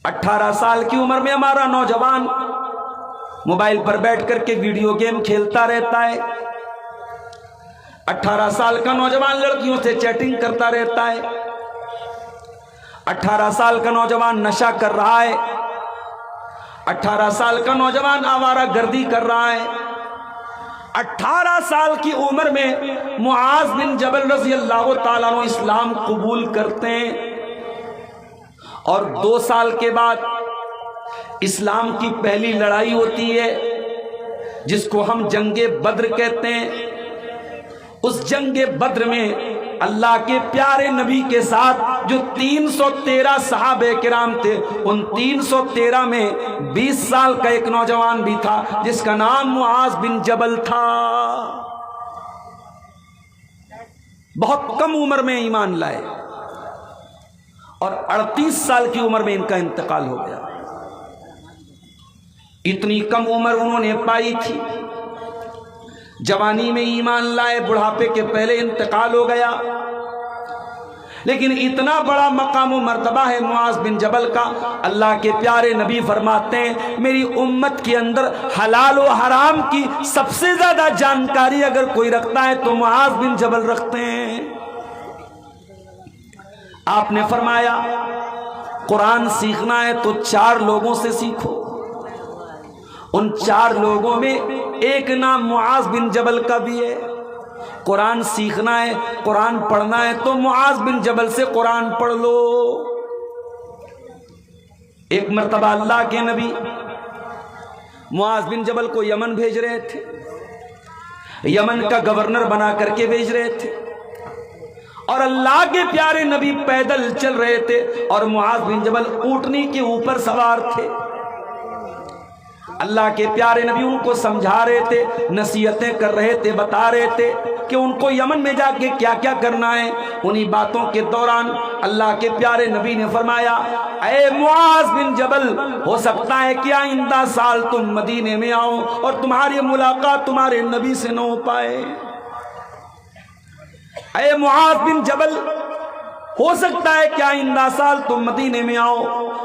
18 سال کی عمر میں ہمارا نوجوان موبائل پر بیٹھ کر کے ویڈیو گیم کھیلتا رہتا ہے. 18 سال کا نوجوان لڑکیوں سے چیٹنگ کرتا رہتا ہے. 18 سال کا نوجوان نشہ کر رہا ہے. 18 سال کا نوجوان آوارہ گردی کر رہا ہے. 18 سال کی عمر میں معاذ بن جبل رضی اللہ تعالیٰ عنہ اسلام قبول کرتے ہیں، اور 2 سال کے بعد اسلام کی پہلی لڑائی ہوتی ہے جس کو ہم جنگ بدر کہتے ہیں. اس جنگ بدر میں اللہ کے پیارے نبی کے ساتھ جو 313 صحابہ کرام تھے، ان 313 میں 20 سال کا ایک نوجوان بھی تھا جس کا نام معاذ بن جبل تھا. بہت کم عمر میں ایمان لائے اور 38 سال کی عمر میں ان کا انتقال ہو گیا. اتنی کم عمر انہوں نے پائی تھی، جوانی میں ایمان لائے، بڑھاپے کے پہلے انتقال ہو گیا. لیکن اتنا بڑا مقام و مرتبہ ہے معاذ بن جبل کا. اللہ کے پیارے نبی فرماتے ہیں میری امت کے اندر حلال و حرام کی سب سے زیادہ جانکاری اگر کوئی رکھتا ہے تو معاذ بن جبل رکھتے ہیں. آپ نے فرمایا قرآن سیکھنا ہے تو 4 لوگوں سے سیکھو. ان 4 لوگوں میں ایک نام معاذ بن جبل کا بھی ہے. قرآن سیکھنا ہے، قرآن پڑھنا ہے تو معاذ بن جبل سے قرآن پڑھ لو. ایک مرتبہ اللہ کے نبی معاذ بن جبل کو یمن بھیج رہے تھے، یمن کا گورنر بنا کر کے بھیج رہے تھے، اور اللہ کے پیارے نبی پیدل چل رہے تھے اور معاذ بن جبل اونٹنی کے اوپر سوار تھے. اللہ کے پیارے نبی ان کو سمجھا رہے تھے، نصیحتیں کر رہے تھے، بتا رہے تھے کہ ان کو یمن میں جا کے کیا کیا کرنا ہے. انہی باتوں کے دوران اللہ کے پیارے نبی نے فرمایا اے معاذ بن جبل، ہو سکتا ہے کہ آئندہ سال تم مدینے میں آؤ اور تمہاری ملاقات تمہارے نبی سے نہ ہو پائے. اے معاذ بن جبل، ہو سکتا ہے کہ آئندہ سال تم مدینے میں آؤ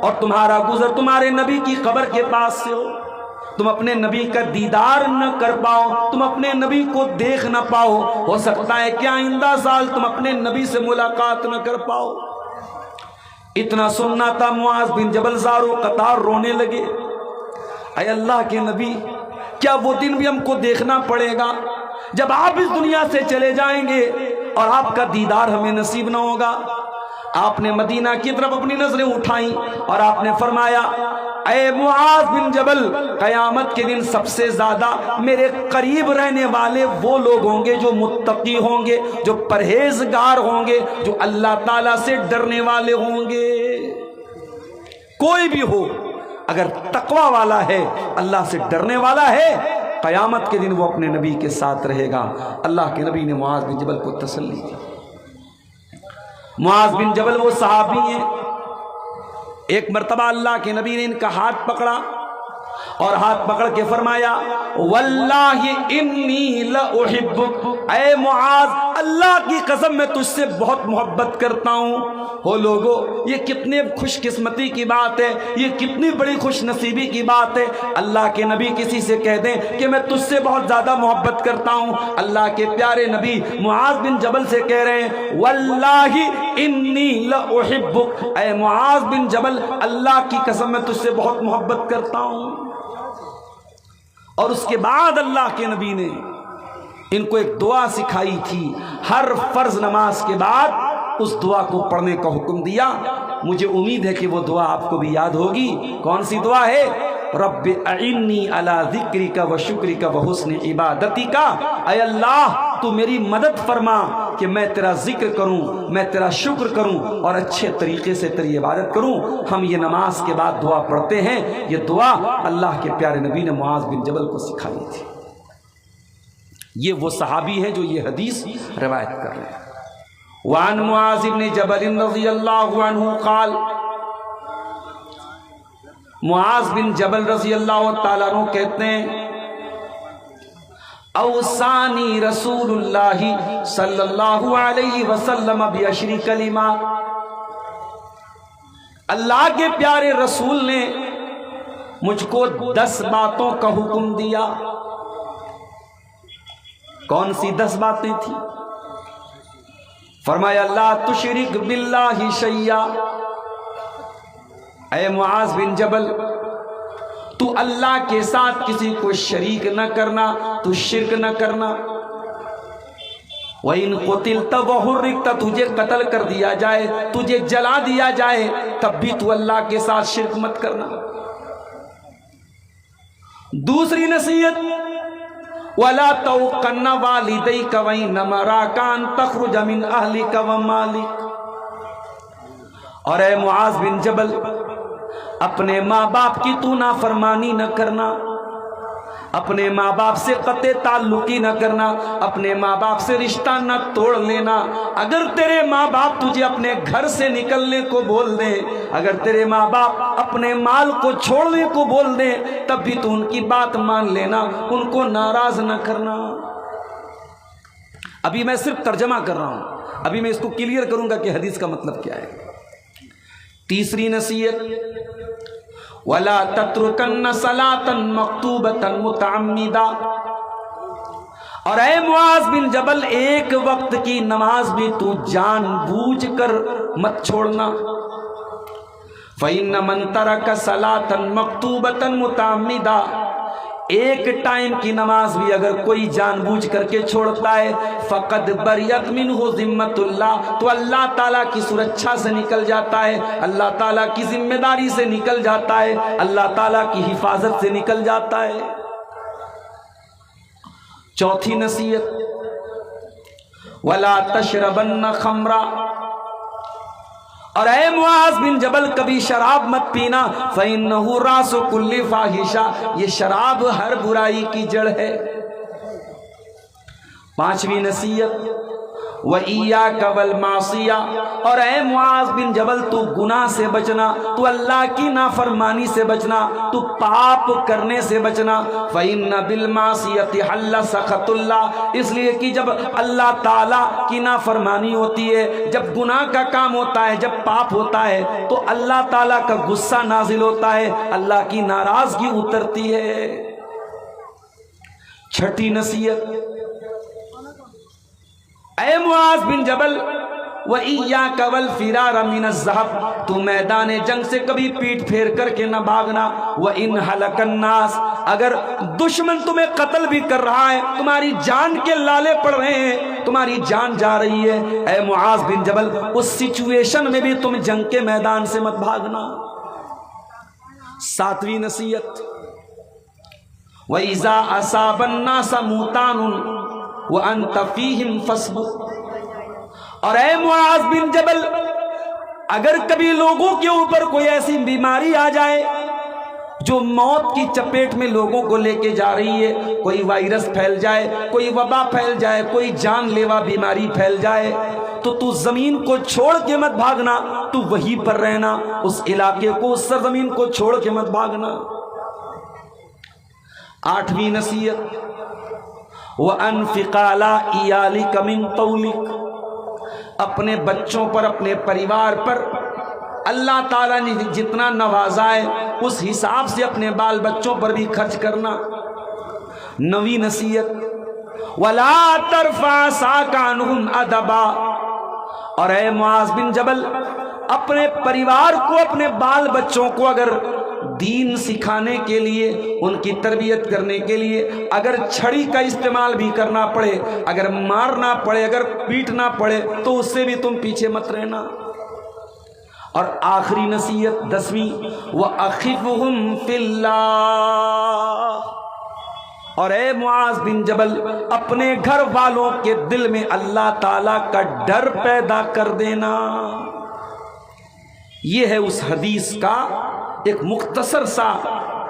اور تمہارا گزر تمہارے نبی کی قبر کے پاس سے ہو، تم اپنے نبی کا دیدار نہ کر پاؤ، تم اپنے نبی کو دیکھ نہ پاؤ. ہو سکتا ہے کہ آئندہ سال تم اپنے نبی سے ملاقات نہ کر پاؤ. اتنا سننا تھا معاذ بن جبل زارو قطار رونے لگے. اے اللہ کے نبی، کیا وہ دن بھی ہم کو دیکھنا پڑے گا جب آپ اس دنیا سے چلے جائیں گے اور آپ کا دیدار ہمیں نصیب نہ ہوگا؟ آپ نے مدینہ کی طرف اپنی نظریں اٹھائیں اور آپ نے فرمایا اے معاذ بن جبل، قیامت کے دن سب سے زیادہ میرے قریب رہنے والے وہ لوگ ہوں گے جو متقی ہوں گے، جو پرہیزگار ہوں گے، جو اللہ تعالیٰ سے ڈرنے والے ہوں گے. کوئی بھی ہو اگر تقوی والا ہے، اللہ سے ڈرنے والا ہے، قیامت کے دن وہ اپنے نبی کے ساتھ رہے گا. اللہ کے نبی نے معاذ بن جبل کو تسلی دی. معاذ بن جبل وہ صحابی ہیں. ایک مرتبہ اللہ کے نبی نے ان کا ہاتھ پکڑا اور ہاتھ پکڑ کے فرمایا واللہ انی لأحبک، اے معاذ اللہ کی قسم میں تجھ سے بہت محبت کرتا ہوں. ہو لوگو، یہ کتنے خوش قسمتی کی بات ہے، یہ کتنی بڑی خوش نصیبی کی بات ہے. اللہ کے نبی کسی سے کہہ دیں کہ میں تجھ سے بہت زیادہ محبت کرتا ہوں. اللہ کے پیارے نبی معاذ بن جبل سے کہہ رہے ہیں واللہ انی لأحبک، اے معاذ بن جبل اللہ کی قسم میں تجھ سے بہت محبت کرتا ہوں. اور اس کے بعد اللہ کے نبی نے ان کو ایک دعا سکھائی تھی. ہر فرض نماز کے بعد اس دعا کو پڑھنے کا حکم دیا. مجھے امید ہے کہ وہ دعا آپ کو بھی یاد ہوگی. کون سی دعا ہے؟ رب اعنی علی ذکرک و شکرک و حسن عبادتک، اے اللہ تو میری مدد فرما کہ میں تیرا ذکر کروں، میں تیرا شکر کروں اور اچھے طریقے سے تیری عبادت کروں. ہم یہ نماز کے بعد دعا پڑھتے ہیں. یہ دعا اللہ کے پیارے نبی نے معاذ بن جبل کو سکھائی تھی. یہ وہ صحابی ہے جو یہ حدیث روایت کر رہے ہیں. وعن معاذ بن جبل رضی اللہ عنہ قال، معاذ بن جبل رضی اللہ تعالیٰ عنہ کہتے ہیں اوصانی رسول اللہ صلی اللہ علیہ وسلم بعشر کلمات، اللہ کے پیارے رسول نے مجھ کو 10 باتوں کا حکم دیا. کون سی 10 باتیں تھیں؟ فرمایا لا تشرک باللہ شیئا. اے معاذ بن جبل، تو اللہ کے ساتھ کسی کو شریک نہ کرنا، تو شرک نہ کرنا. وَإِن قُتِلْتَ وَحُرِّقْتَ، تجھے قتل کر دیا جائے، تجھے جلا دیا جائے، تب بھی تو اللہ کے ساتھ شرک مت کرنا. دوسری نصیحت وَلَا تَوْقَنَّ وَالِدَيْكَ وَإِنَّمَا رَاكَ أَن تَخْرُجَ مِنْ أَهْلِكَ وَمَالِكَ. اور اے معاذ بن جبل، اپنے ماں باپ کی تو نافرمانی نہ کرنا، اپنے ماں باپ سے قطع تعلقی نہ کرنا، اپنے ماں باپ سے رشتہ نہ توڑ لینا. اگر تیرے ماں باپ تجھے اپنے گھر سے نکلنے کو بول دیں، اگر تیرے ماں باپ اپنے مال کو چھوڑنے کو بول دیں، تب بھی تو ان کی بات مان لینا، ان کو ناراض نہ کرنا. ابھی میں صرف ترجمہ کر رہا ہوں، ابھی میں اس کو کلیئر کروں گا کہ حدیث کا مطلب کیا ہے. تیسری نصیحت وَلَا تَتْرُكَنَّ صَلَاةً مَكْتُوبَةً مُتَعَمِّدًا. اور اے معاذ بن جبل، ایک وقت کی نماز بھی تو جان بوجھ کر مت چھوڑنا. فَإِنَّ مَن تَرَكَ صَلَاةً مَكْتُوبَةً مُتَعَمِّدًا، ایک ٹائم کی نماز بھی اگر کوئی جان بوجھ کر کے چھوڑتا ہے، فقد بریت منہ ذمت اللہ، تو اللہ تعالیٰ کی سرکشا سے نکل جاتا ہے، اللہ تعالیٰ کی ذمہ داری سے نکل جاتا ہے، اللہ تعالیٰ کی حفاظت سے نکل جاتا ہے. چوتھی نصیحت وَلَا تَشْرَبَنَّ خَمْرًا. اور اے معاذ بن جبل، کبھی شراب مت پینا. فَإِنَّهُ رَأْسُ كُلِّ فَاحِشَةٍ، یہ شراب ہر برائی کی جڑ ہے. پانچویں نصیحت وَإِيَّاكَ وَالْمَعْصِيَةَ. اور اے معاذ بن جبل، تو گناہ سے بچنا، تو اللہ کی نافرمانی سے بچنا، تو پاپ کرنے سے بچنا. فَإِنَّ بِالْمَعْصِيَةِ حَلَّ سَخَطُ اللَّهِ، اس لیے کہ جب اللہ تعالیٰ کی نافرمانی ہوتی ہے، جب گناہ کا کام ہوتا ہے، جب پاپ ہوتا ہے، تو اللہ تعالیٰ کا غصہ نازل ہوتا ہے، اللہ کی ناراضگی اترتی ہے. چھٹی نصیحت اے معاذ بن جبل وَإِيَّاكَ وَالْفِرَارَ مِنَ الذَّهَبِ، تو میدان جنگ سے کبھی پیٹ پھیر کر کے نہ بھاگنا. وَإِنْ هَلَكَ النَّاسُ، اگر دشمن تمہیں قتل بھی کر رہا ہے، تمہاری جان کے لالے پڑ رہے ہیں، تمہاری جان جا رہی ہے، اے معاذ بن جبل، اس سچویشن میں بھی تم جنگ کے میدان سے مت بھاگنا. ساتویں نصیحت وَإِذَا أَصَابَ النَّاسَ مُوتَانٌ وَأَنْتَ فِيهِمْ فَاصْبِرْ. اور اے معاذ بن جبل، اگر کبھی لوگوں کے اوپر کوئی ایسی بیماری آ جائے جو موت کی چپیٹ میں لوگوں کو لے کے جا رہی ہے، کوئی وائرس پھیل جائے، کوئی وبا پھیل جائے، کوئی جان لیوا بیماری پھیل جائے، تو زمین کو چھوڑ کے مت بھاگنا، تو وہیں پر رہنا، اس علاقے کو، اس سرزمین کو چھوڑ کے مت بھاگنا. آٹھویں نصیحت وَأَنْفِقْ عَلَىٰ عِيَالِكَ مِن طَوْلِكَ، اپنے بچوں پر، اپنے پریوار پر اللہ تعالیٰ نے جتنا نوازا ہے اس حساب سے اپنے بال بچوں پر بھی خرچ کرنا. نویں نصیحت وَلَا تَرْفَعْ عَصَاكَ عَنْهُمْ أَدَبًا. اور اے معاذ بن جبل، اپنے پریوار کو، اپنے بال بچوں کو اگر دین سکھانے کے لیے، ان کی تربیت کرنے کے لیے اگر چھڑی کا استعمال بھی کرنا پڑے، اگر مارنا پڑے، اگر پیٹنا پڑے، تو اس سے بھی تم پیچھے مت رہنا. اور آخری نصیحت 10ویں وَأَخِفْهُمْ فِي اللَّهِ. اور اے معاذ بن جبل، اپنے گھر والوں کے دل میں اللہ تعالیٰ کا ڈر پیدا کر دینا. یہ ہے اس حدیث کا ایک مختصر سا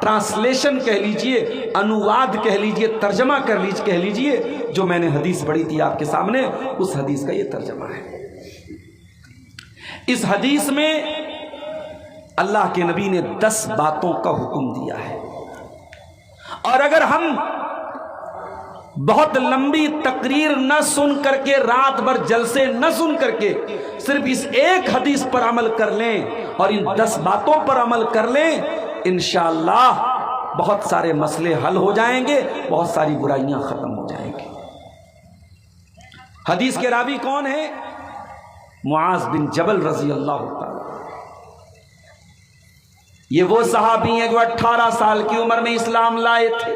ٹرانسلیشن کہہ لیجئے، انواد کہہ لیجئے، ترجمہ کہہ لیجئے، جو میں نے حدیث پڑھی تھی آپ کے سامنے، اس حدیث کا یہ ترجمہ ہے. اس حدیث میں اللہ کے نبی نے 10 باتوں کا حکم دیا ہے. اور اگر ہم بہت لمبی تقریر نہ سن کر کے، رات بھر جلسے نہ سن کر کے، صرف اس ایک حدیث پر عمل کر لیں اور ان 10 باتوں پر عمل کر لیں، انشاءاللہ بہت سارے مسئلے حل ہو جائیں گے، بہت ساری برائیاں ختم ہو جائیں گی۔ حدیث کے راوی کون ہیں؟ معاذ بن جبل رضی اللہ تعالی۔ یہ وہ صحابی ہیں جو 18 سال کی عمر میں اسلام لائے تھے۔